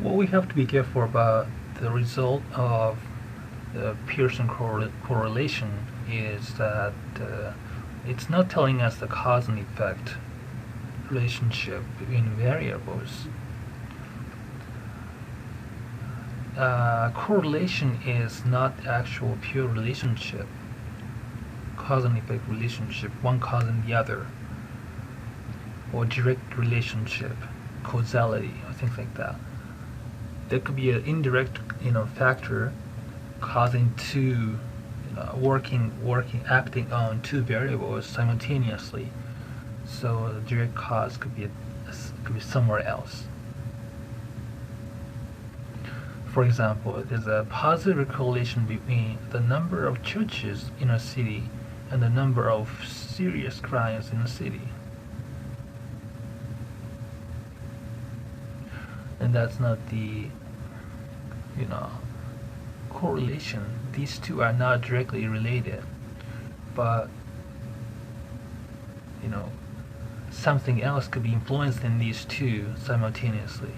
What we have to be careful about the result of the Pearson correlation is that it's not telling us the cause and effect relationship between variables. Correlation is not actual pure relationship, cause and effect relationship, one causing the other, or direct relationship, causality, or things like that. There could be an indirect, factor causing two, acting on two variables simultaneously. So the direct cause could be somewhere else. For example, there's a positive correlation between the number of churches in a city and the number of serious crimes in a city. And that's not the, correlation. These two are not directly related, but, something else could be influencing these two simultaneously.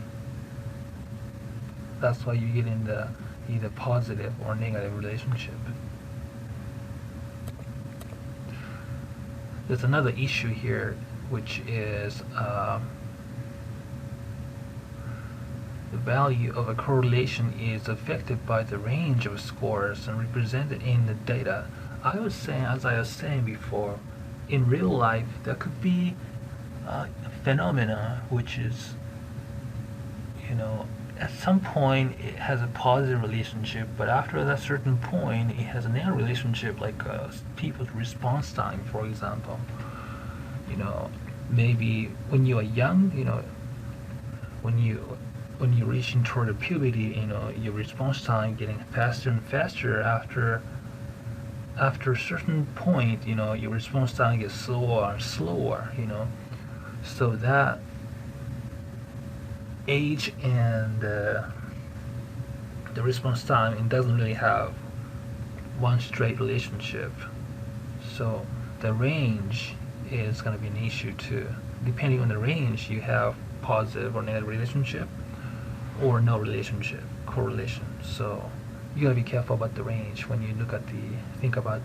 That's why you get in the either positive or negative relationship. There's another issue here, which is the value of a correlation is affected by the range of scores and represented in the data. As I was saying before, in real life there could be a phenomena which is, at some point it has a positive relationship, but after that certain point it has a negative relationship, like people's response time, for example. Maybe when you are young, when you're reaching toward the puberty, your response time getting faster and faster. After a certain point, your response time gets slower and slower, so that age and the response time, it doesn't really have one straight relationship. So the range is going to be an issue too. Depending on the range, you have positive or negative relationship or no relationship, correlation. So you gotta be careful about the range when you look at think about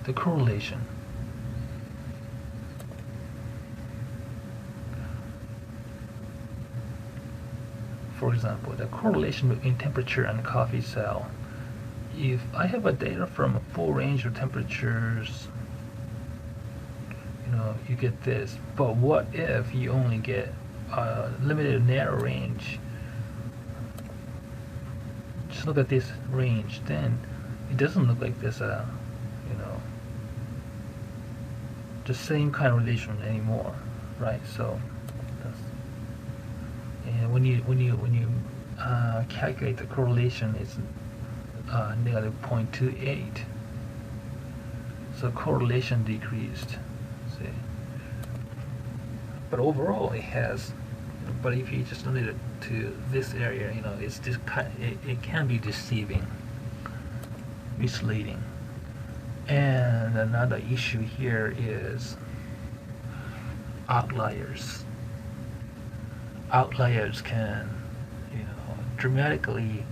the correlation. For example, the correlation between temperature and coffee sale. If I have a data from a full range of temperatures, you get this. But what if you only get a limited narrow range? Just look at this range, then it doesn't look like there's the same kind of relation anymore, right? So and when you calculate the correlation, it's negative 0.28. So correlation decreased. See, but overall it has. But if you just limit it to this area, it's just it can be deceiving, misleading. And another issue here is outliers. Outliers can, dramatically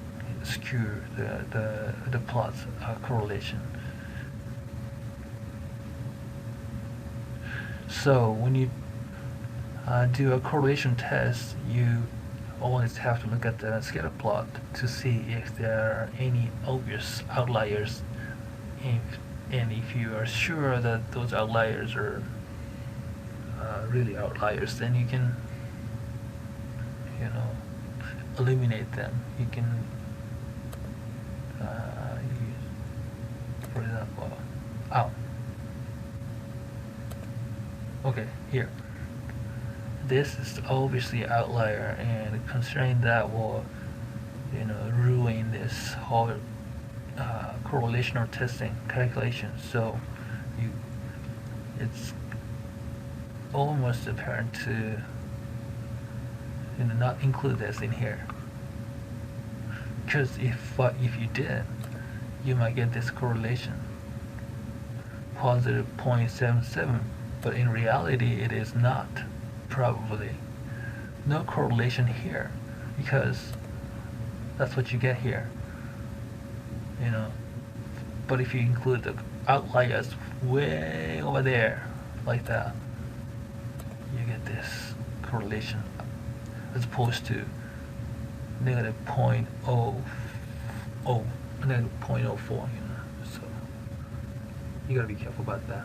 skew the plot correlation. So when you do a correlation test, you always have to look at the scatter plot to see if there are any obvious outliers. And if you are sure that those outliers are really outliers, then you can, eliminate them. You can use, for example, okay, here. This is obviously outlier, and considering that will, ruin this whole correlational testing calculation. So it's almost apparent to not include this in here, because if you did, you might get this correlation positive 0.77, but in reality it is not, probably. no correlation here, because that's what you get here, you know. But if you include the outliers way over there, like that, you get this correlation, as opposed to negative 0.004, negative 0.04, you know. So you gotta be careful about that.